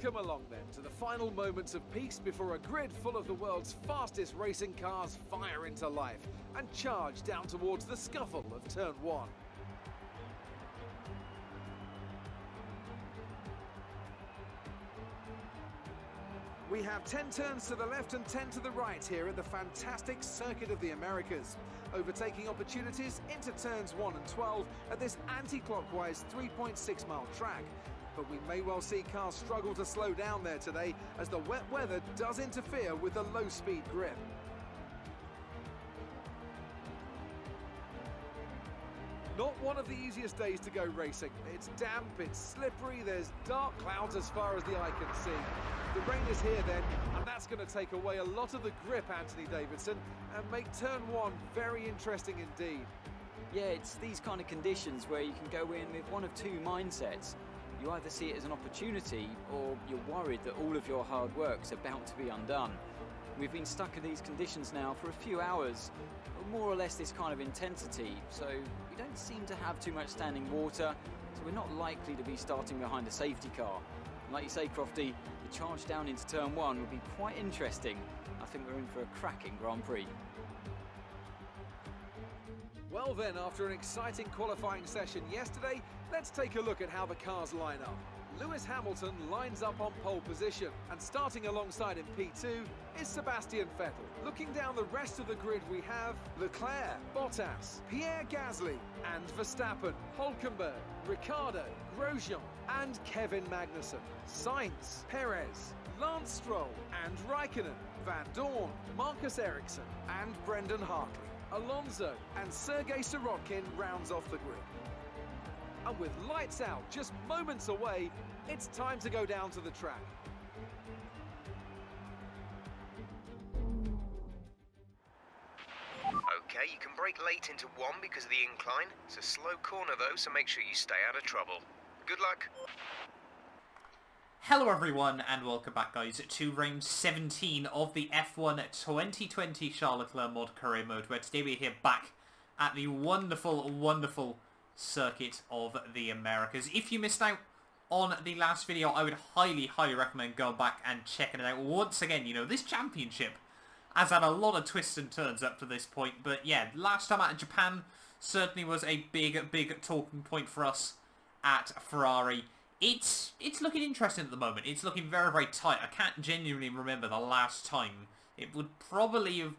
Welcome along then to the final moments of peace before a grid full of the world's fastest racing cars fire into life and charge down towards the scuffle of turn 1. We have 10 turns to the left and 10 to the right here at the fantastic Circuit of the Americas. Overtaking opportunities into turns 1 and 12 at this anti-clockwise 3.6 mile track. But we may well see cars struggle to slow down there today as the wet weather does interfere with the low-speed grip. Not one of the easiest days to go racing. It's damp, it's slippery, there's dark clouds as far as the eye can see. The rain is here then, and that's going to take away a lot of the grip, Anthony Davidson, and make turn 1 very interesting indeed. Yeah, it's these kind of conditions where you can go in with one of two mindsets. You either see it as an opportunity, or you're worried that all of your hard work's about to be undone. We've been stuck in these conditions now for a few hours, more or less this kind of intensity, so we don't seem to have too much standing water, so we're not likely to be starting behind a safety car. And like you say, Crofty, the charge down into turn 1 would be quite interesting. I think we're in for a cracking Grand Prix. Well then, after an exciting qualifying session yesterday, let's take a look at how the cars line up. Lewis Hamilton lines up on pole position, and starting alongside in P2 is Sebastian Vettel. Looking down the rest of the grid, we have Leclerc, Bottas, Pierre Gasly, and Verstappen, Hülkenberg, Ricciardo, Grosjean, and Kevin Magnussen, Sainz, Perez, Lance Stroll, and Raikkonen, Van Dorn, Marcus Ericsson, and Brendan Hartley. Alonso and Sergei Sirotkin rounds off the grid. And with lights out just moments away, it's time to go down to the track. Okay, you can brake late into 1 because of the incline. It's a slow corner though, so make sure you stay out of trouble. Good luck. Hello everyone and welcome back guys to round 17 of the F1 2020 Charles Leclerc mod career mode, where today we're here back at the wonderful Circuit of the Americas. If you missed out on the last video, I would highly recommend going back and checking it out. Once again, you know, this championship has had a lot of twists and turns up to this point, but yeah, last time out in Japan certainly was a big talking point for us at Ferrari. It's looking interesting at the moment. It's looking very tight. I can't genuinely remember the last time. It would probably have...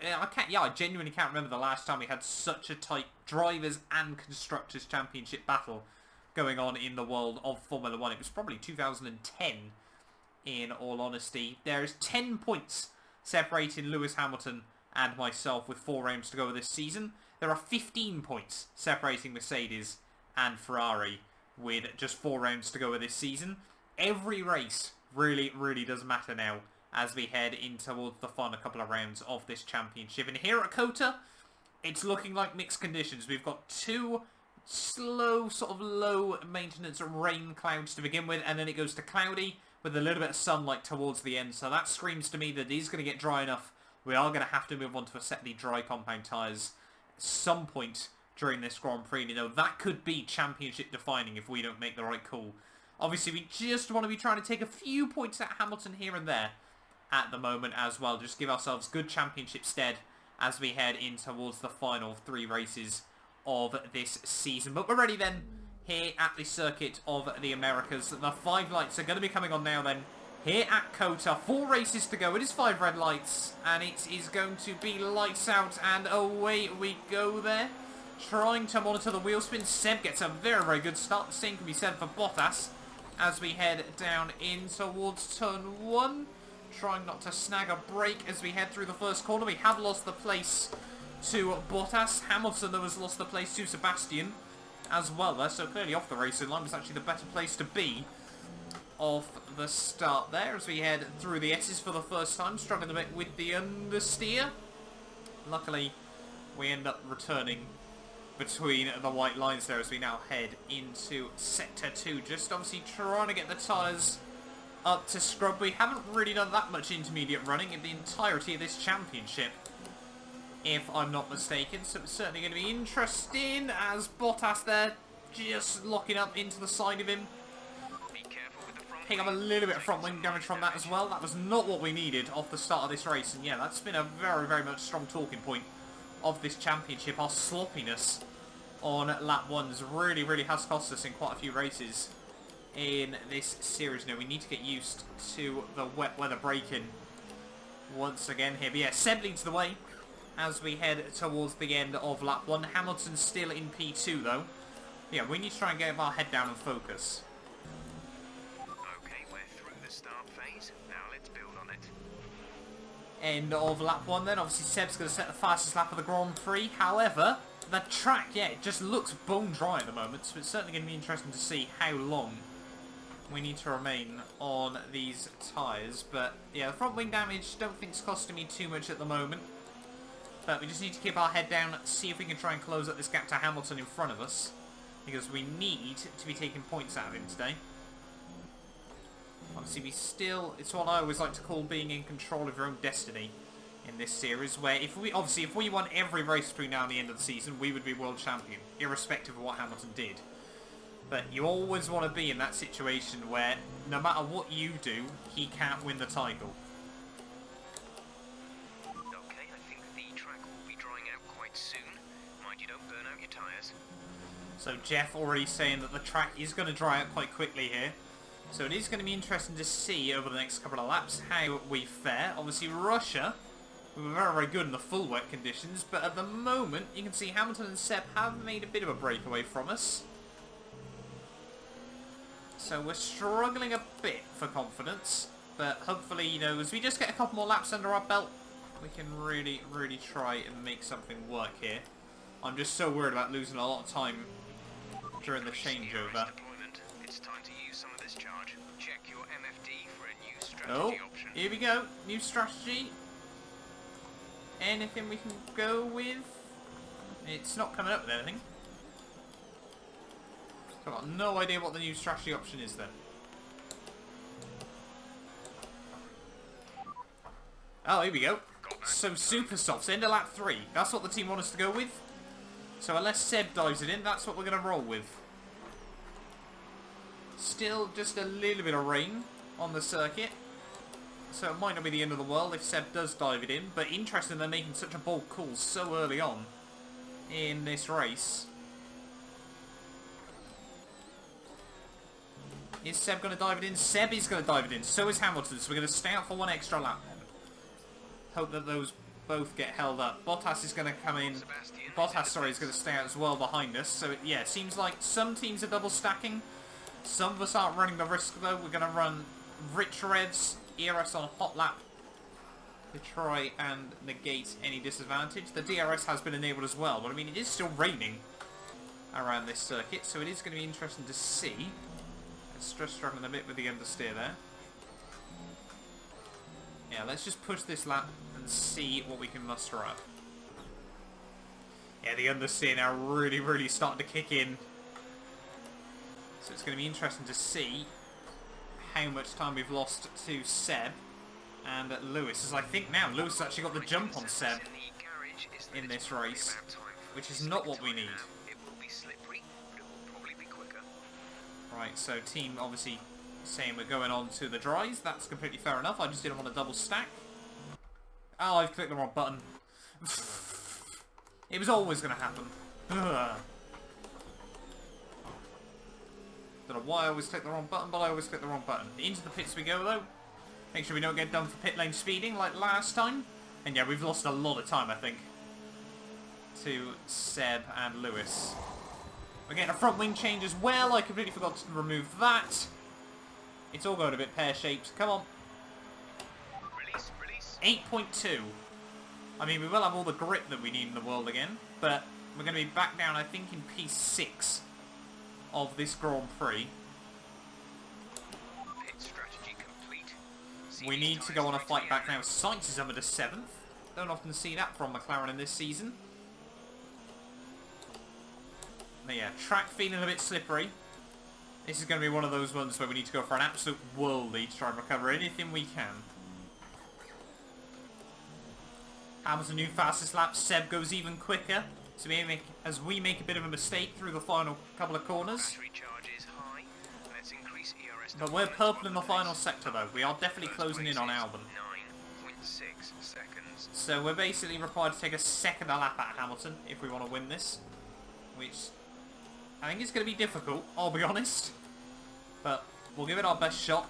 I genuinely can't remember the last time we had such a tight drivers and constructors championship battle going on in the world of Formula 1. It was probably 2010, in all honesty. There's 10 points separating Lewis Hamilton and myself with 4 rounds to go this season. There are 15 points separating Mercedes and Ferrari with just 4 rounds to go this season. Every race really does matter now as we head in towards the final couple of rounds of this championship. And here at COTA, it's looking like mixed conditions. We've got 2 slow, sort of low maintenance rain clouds to begin with, and then it goes to cloudy with a little bit of sunlight towards the end. So that screams to me that it is going to get dry enough. We are going to have to move on to a set of the dry compound tyres at some point during this Grand Prix. You know, that could be championship defining if we don't make the right call. Obviously, we just want to be trying to take a few points at Hamilton here and there at the moment as well. Just give ourselves good championship stead as we head in towards the final 3 races of this season. But we're ready then here at the Circuit of the Americas. The 5 lights are going to be coming on now then here at COTA. 4 races to go. It is 5 red lights and it is going to be lights out, and away we go there. Trying to monitor the wheel spin. Seb gets a very good start. The same can be said for Bottas as we head down in towards turn 1. Trying not to snag a break as we head through the first corner. We have lost the place to Bottas. Hamilton, though, has lost the place to Sebastian as well there. So clearly off the racing line was actually the better place to be off the start there as we head through the S's for the first time. Struggling a bit with the understeer. Luckily, we end up returning between the white lines there as we now head into Sector 2. Just obviously trying to get the tyres up to scrub. We haven't really done that much intermediate running in the entirety of this championship, if I'm not mistaken. So it's certainly going to be interesting as Bottas there just locking up into the side of him. Be careful with the front pick up a little bit of front wing damage from that as well. That was not what we needed off the start of this race. And yeah, that's been a very, very much strong talking point of this championship. Our sloppiness on lap 1s really, really has cost us in quite a few races in this series. Now, we need to get used to the wet weather braking once again here. But yeah, Seb leads the way as we head towards the end of lap 1. Hamilton's still in P2 though. Yeah, we need to try and get our head down and focus. Okay, we're through the start phase. Now let's build on it. End of lap 1 then. Obviously Seb's going to set the fastest lap of the Grand Prix. However, the track, yeah, it just looks bone dry at the moment. So it's certainly going to be interesting to see how long we need to remain on these tyres. But yeah, the front wing damage don't think it's costing me too much at the moment. But we just need to keep our head down, see if we can try and close up this gap to Hamilton in front of us. Because we need to be taking points out of him today. Obviously it's what I always like to call being in control of your own destiny in this series, where if we won every race between now and the end of the season, we would be world champion, irrespective of what Hamilton did. But you always want to be in that situation where no matter what you do, he can't win the title. Okay, I think the track will be drying out quite soon. Mind you don't burn out your tyres. So Jeff already saying that the track is going to dry out quite quickly here. So it is going to be interesting to see over the next couple of laps how we fare. Obviously Russia, we were very, very good in the full wet conditions, but at the moment you can see Hamilton and Seb have made a bit of a breakaway from us. So we're struggling a bit for confidence, but hopefully, you know, as we just get a couple more laps under our belt, we can really, really try and make something work here. I'm just so worried about losing a lot of time during the changeover. It's time to use some of this charge. Check your MFD for a new strategy Oh, option. here we go. New strategy. Anything we can go with? It's not coming up with anything. I've got no idea what the new strategy option is then. Oh, here we go. So super softs, end of lap 3. That's what the team want us to go with. So unless Seb dives it in, that's what we're going to roll with. Still just a little bit of rain on the circuit. So it might not be the end of the world if Seb does dive it in. But interesting they're making such a bold call so early on in this race. Is Seb going to dive it in? Seb is going to dive it in. So is Hamilton. So we're going to stay out for one extra lap. Hope that those both get held up. Bottas is going to come in. Bottas, sorry, is going to stay out as well behind us. So, yeah, it seems like some teams are double stacking. Some of us aren't running the risk, though. We're going to run rich revs, ERS on hot lap to try and negate any disadvantage. The DRS has been enabled as well, but, I mean, it is still raining around this circuit, so it is going to be interesting to see. It's just struggling a bit with the understeer there. Yeah, let's just push this lap and see what we can muster up. Yeah, the understeer now really, really starting to kick in. So it's going to be interesting to see how much time we've lost to Seb and Lewis. As I think now, Lewis has actually got the jump on Seb in this race, which is not what we need. It will be slippery, but it will probably be quicker. Right, so team obviously saying we're going on to the dries. That's completely fair enough. I just didn't want to double stack. Oh, I've clicked the wrong button. It was always going to happen. Ugh. Don't know why I always click the wrong button, but I always click the wrong button. Into the pits we go, though. Make sure we don't get done for pit lane speeding like last time. And yeah, we've lost a lot of time, I think, to Seb and Lewis. We're getting a front wing change as well. I completely forgot to remove that. It's all going a bit pear-shaped. Come on. Release, release. 8.2. I mean, we will have all the grip that we need in the world again, but we're going to be back down, I think, in P6 of this Grand Prix. Pit strategy complete. We need to go on a fight back now. Sainz is under 7th. Don't often see that from McLaren in this season. But yeah, track feeling a bit slippery. This is going to be one of those ones where we need to go for an absolute world lead to try and recover anything we can. Hamilton new fastest lap. Seb goes even quicker. So as we make a bit of a mistake through the final couple of corners. Battery charge is high. Let's increase But we're purple in the final sector though. We are definitely closing in on Albon. 9.6 seconds. So we're basically required to take a second lap at Hamilton if we want to win this. Which I think is going to be difficult, I'll be honest. But we'll give it our best shot.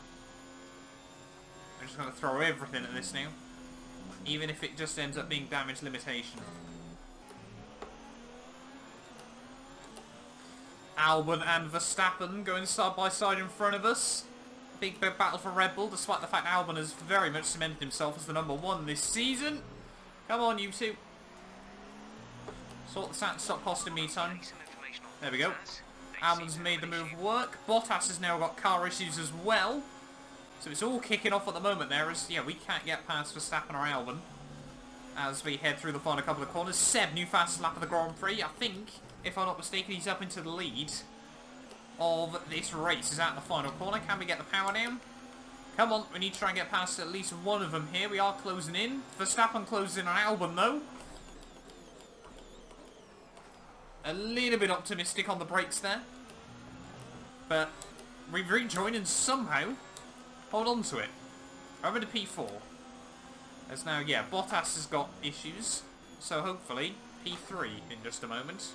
I'm just going to throw everything at this now. Even if it just ends up being damage limitation. Albon and Verstappen going side by side in front of us. Big battle for Red Bull, despite the fact Albon has very much cemented himself as the #1 this season. Come on, you two. Sort this out and stop costing me time. There we go. Albon's made the move work. Bottas has now got car issues as well. So it's all kicking off at the moment there as, yeah, we can't get past Verstappen or Albon as we head through the final couple of corners. Seb, new fastest lap of the Grand Prix. I think, if I'm not mistaken, he's up into the lead of this race. Is at the final corner. Can we get the power down? Come on, we need to try and get past at least one of them here. We are closing in. Verstappen closes in on Albon though. A little bit optimistic on the brakes there. But we've rejoined and somehow hold on to it. Over to P4. As now, yeah, Bottas has got issues. So hopefully, P3 in just a moment.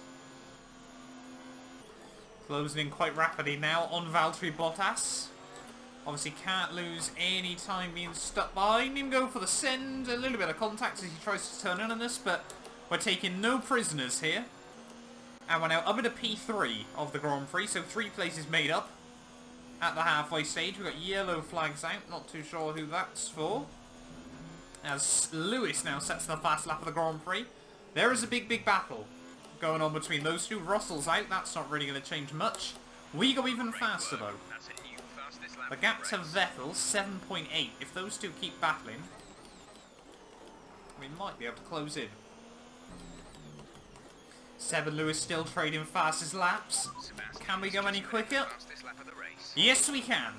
Closing in quite rapidly now on Valtteri Bottas. Obviously can't lose any time being stuck behind him. Go for the send. A little bit of contact as he tries to turn in on this, but we're taking no prisoners here. And we're now up into P3 of the Grand Prix, so 3 places made up. At the halfway stage, we've got yellow flags out. Not too sure who that's for. As Lewis now sets the fast lap of the Grand Prix. There is a big battle going on between those two. Russell's out. That's not really going to change much. We go even faster, though. The gap to Vettel, 7.8. If those two keep battling, we might be able to close in. Seb and Lewis still trading fastest laps. Can we go any quicker? Yes, we can.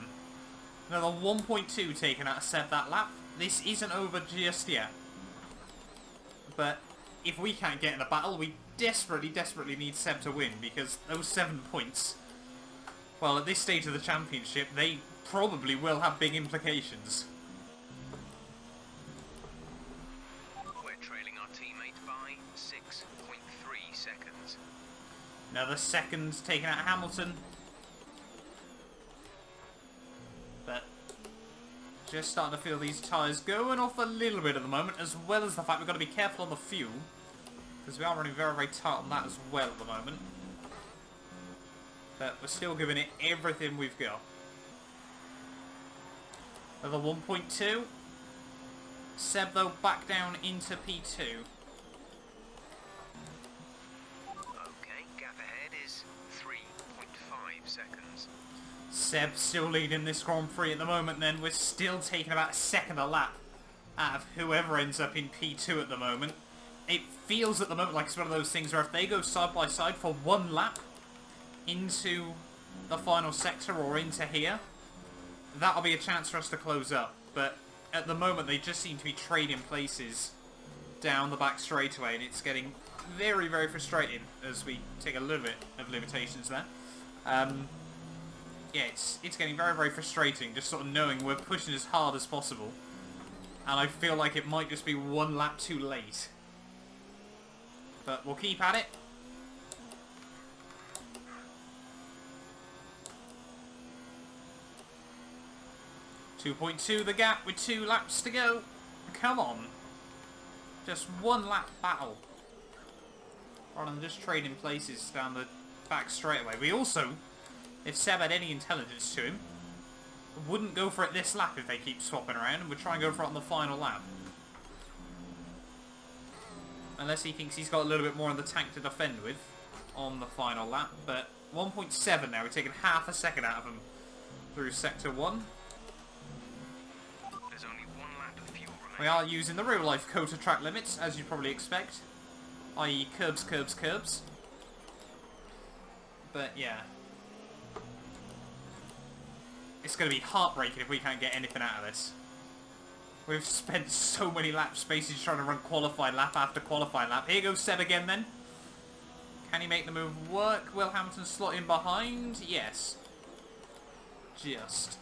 Another 1.2 taken out of Seb that lap. This isn't over just yet. But if we can't get in a battle, we desperately need Seb to win, because those 7 points, well, at this stage of the championship, they probably will have big implications. We're trailing our teammate by 6.3 seconds. Another second taken out of Hamilton. But just starting to feel these tyres going off a little bit at the moment, as well as the fact we've got to be careful on the fuel, because we are running very tight on that as well at the moment. But we're still giving it everything we've got. Another 1.2. Seb, though, back down into P2. Okay, gap ahead is 3.5 seconds. Seb still leading this Grand Prix at the moment then. We're still taking about a second a lap out of whoever ends up in P2 at the moment. It feels at the moment like it's one of those things where if they go side by side for one lap into the final sector or into here, that'll be a chance for us to close up. But at the moment they just seem to be trading places down the back straightaway, and it's getting very frustrating as we take a little bit of limitations there. Yeah, it's getting very frustrating just sort of knowing we're pushing as hard as possible, and I feel like it might just be one lap too late. But we'll keep at it. .2 the gap with 2 laps to go. Come on. Just one lap battle. Rather than just trading places down the back straightaway. We also, if Seb had any intelligence to him, wouldn't go for it this lap if they keep swapping around, and would try and go for it on the final lap. Unless he thinks he's got a little bit more in the tank to defend with on the final lap. But 1.7 now, we're taking half a second out of him through Sector 1. There's only 1 lap of fuel remaining. We are using the real life COTA track limits, as you'd probably expect. I.e. curbs. But yeah. It's going to be heartbreaking if we can't get anything out of this. We've spent so many lap spaces trying to run qualifying lap after qualifying lap. Here goes Seb again then. Can he make the move work? Will Hamilton slot in behind? Yes. just.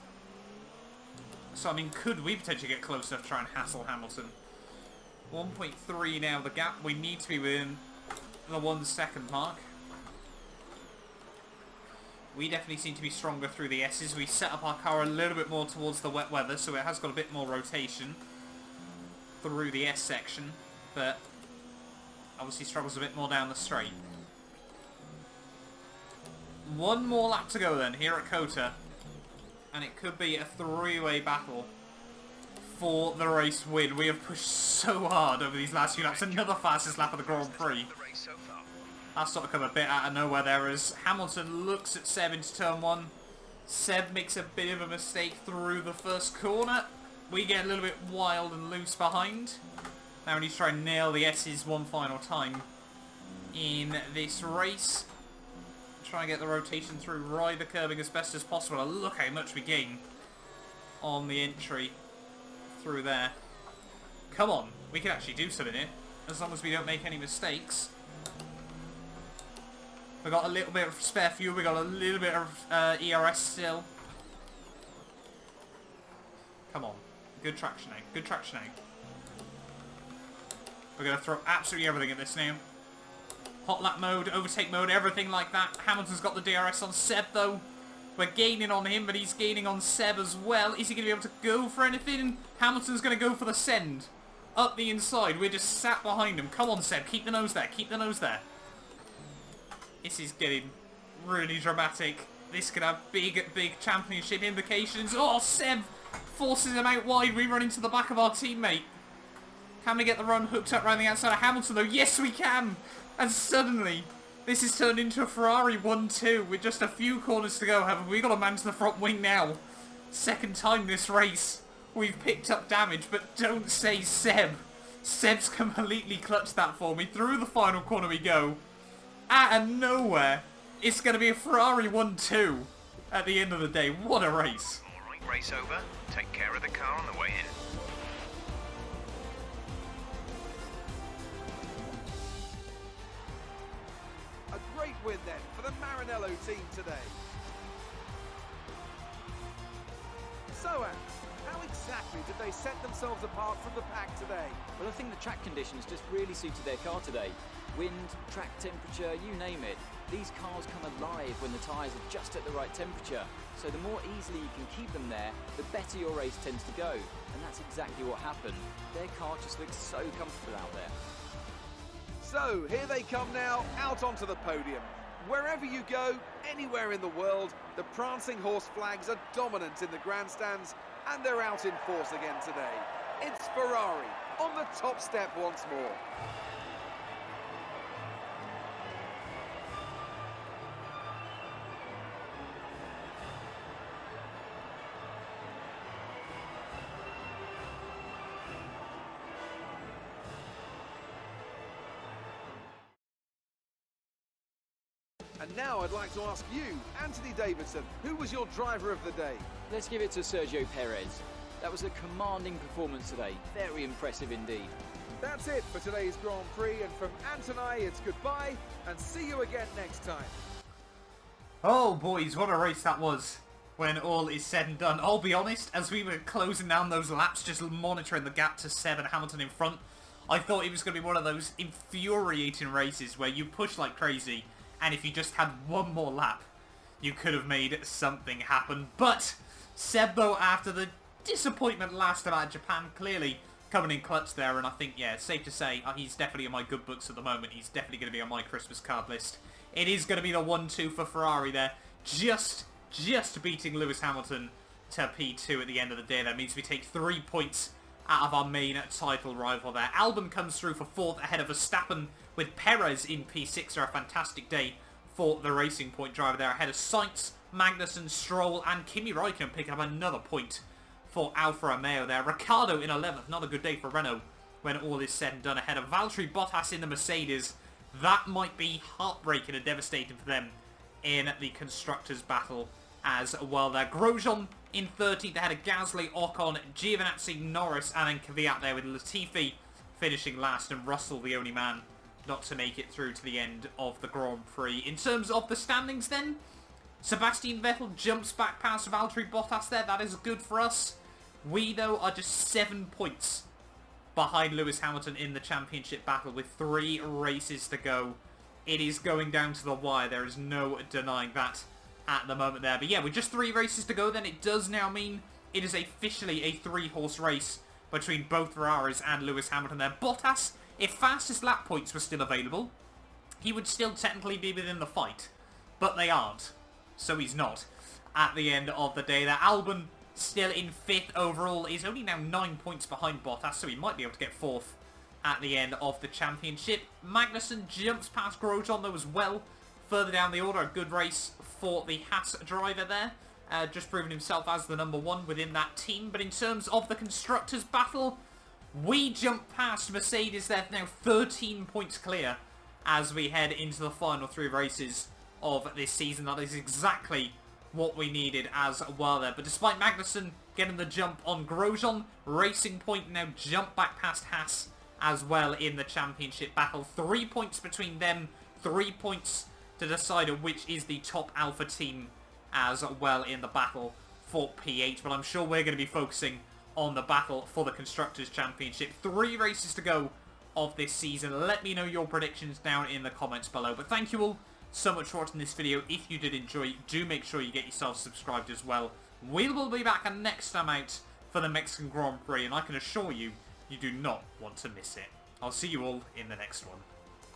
So, I mean, could we potentially get close enough to try and hassle Hamilton? 1.3 now, the gap. We need to be within the 1 second mark. We definitely seem to be stronger through the S's. We set up our car a little bit more towards the wet weather, so it has got a bit more rotation through the S section, but obviously struggles a bit more down the straight. One more lap to go then, here at Kota, and it could be a three-way battle for the race win. We have pushed so hard over these last few laps. Another fastest lap of the Grand Prix. That's sort of come a bit out of nowhere there as Hamilton looks at Seb into turn 1. Seb makes a bit of a mistake through the first corner. We get a little bit wild and loose behind. Now we need to try and nail the S's one final time in this race. Try and get the rotation through, ride the curbing as best as possible. And look how much we gain on the entry through there. Come on, we can actually do something here, as long as we don't make any mistakes. We've got a little bit of spare fuel, we've got a little bit of ERS still. Come on, good traction now, good traction now. We're going to throw absolutely everything at this now. Hot lap mode, overtake mode, everything like that. Hamilton's got the DRS on Seb though. We're gaining on him, but he's gaining on Seb as well. Is he going to be able to go for anything? Hamilton's going to go for the send. Up the inside, we're just sat behind him. Come on Seb, keep the nose there, keep the nose there. This is getting really dramatic. This could have big championship implications. Oh, Seb forces him out wide. We run into the back of our teammate. Can we get the run hooked up around the outside of Hamilton though? Yes, we can. And suddenly, this is turned into a Ferrari 1-2 with just a few corners to go. Have we got a man to the front wing now? Second time this race. We've picked up damage, but don't say Seb. Seb's completely clutched that for me. Through the final corner we go. Out of nowhere, it's going to be a Ferrari 1-2 at the end of the day. What a race. Alright, race over. Take care of the car on the way in. A great win then for the Maranello team today. So, how exactly did they set themselves apart from the pack today? Well, I think the track conditions just really suited their car today. Wind, track temperature, you name it. These cars come alive when the tyres are just at the right temperature. So the more easily you can keep them there, the better your race tends to go. And that's exactly what happened. Their car just looks so comfortable out there. So, here they come now, out onto the podium. Wherever you go, anywhere in the world, the prancing horse flags are dominant in the grandstands, and they're out in force again today. It's Ferrari on the top step once more. And now I'd like to ask you, Anthony Davidson, who was your driver of the day? Let's give it to Sergio Perez. That was a commanding performance today. Very impressive indeed. That's it for today's Grand Prix, and from Ant and I, it's goodbye, and see you again next time. Oh boys, what a race that was when all is said and done. I'll be honest, as we were closing down those laps, just monitoring the gap to Seb and Hamilton in front, I thought it was going to be one of those infuriating races where you push like crazy, and if you just had one more lap, you could have made something happen. But Seb, though, after the disappointment last time at Japan, clearly coming in clutch there, and I think, yeah, it's safe to say he's definitely in my good books at the moment. He's definitely going to be on my Christmas card list. It is going to be the 1-2 for Ferrari there, just beating Lewis Hamilton to P2 at the end of the day. That means we take 3 points out of our main title rival there. Albon comes through for 4th ahead of Verstappen, with Perez in P6. A fantastic day for the Racing Point driver there, ahead of Sainz, Magnussen, Stroll and Kimi Räikkönen, picking up another point for Alfa Romeo there. Ricciardo in 11th, another good day for Renault when all is said and done, ahead of Valtteri Bottas in the Mercedes. That might be heartbreaking and devastating for them in the Constructors' battle as well there. Grosjean in 13th, ahead of Gasly, Ocon, Giovinazzi, Norris and then Kvyat there, with Latifi finishing last and Russell the only man not to make it through to the end of the Grand Prix. In terms of the standings then, Sebastian Vettel jumps back past Valtteri Bottas there. That is good for us. We, though, are just 7 points behind Lewis Hamilton in the championship battle with 3 races to go. It is going down to the wire. There is no denying that at the moment there. But yeah, with just 3 races to go, then it does now mean it is officially a 3-horse race between both Ferraris and Lewis Hamilton there. Bottas, if fastest lap points were still available, he would still technically be within the fight. But they aren't. So he's not at the end of the day there. Albon still in 5th overall. Is only now 9 points behind Bottas, so he might be able to get 4th at the end of the championship. Magnussen jumps past Grosjean though as well. Further down the order, a good race for the Haas driver there. Just proving himself as the number 1 within that team. But in terms of the Constructors' battle, we jump past Mercedes there, now 13 points clear as we head into the final 3 races of this season. That is exactly what we needed as well there. But despite Magnussen getting the jump on Grosjean, Racing Point now jump back past Haas as well in the championship battle. 3 points between them, 3 points to decide which is the top Alpha team as well in the battle for P8. But I'm sure we're going to be focusing on the battle for the Constructors' Championship. 3 races to go of this season. Let me know your predictions down in the comments below. But thank you all so much for watching this video. If you did enjoy, do make sure you get yourself subscribed as well. We will be back next time out for the Mexican Grand Prix, and I can assure you, you do not want to miss it. I'll see you all in the next one.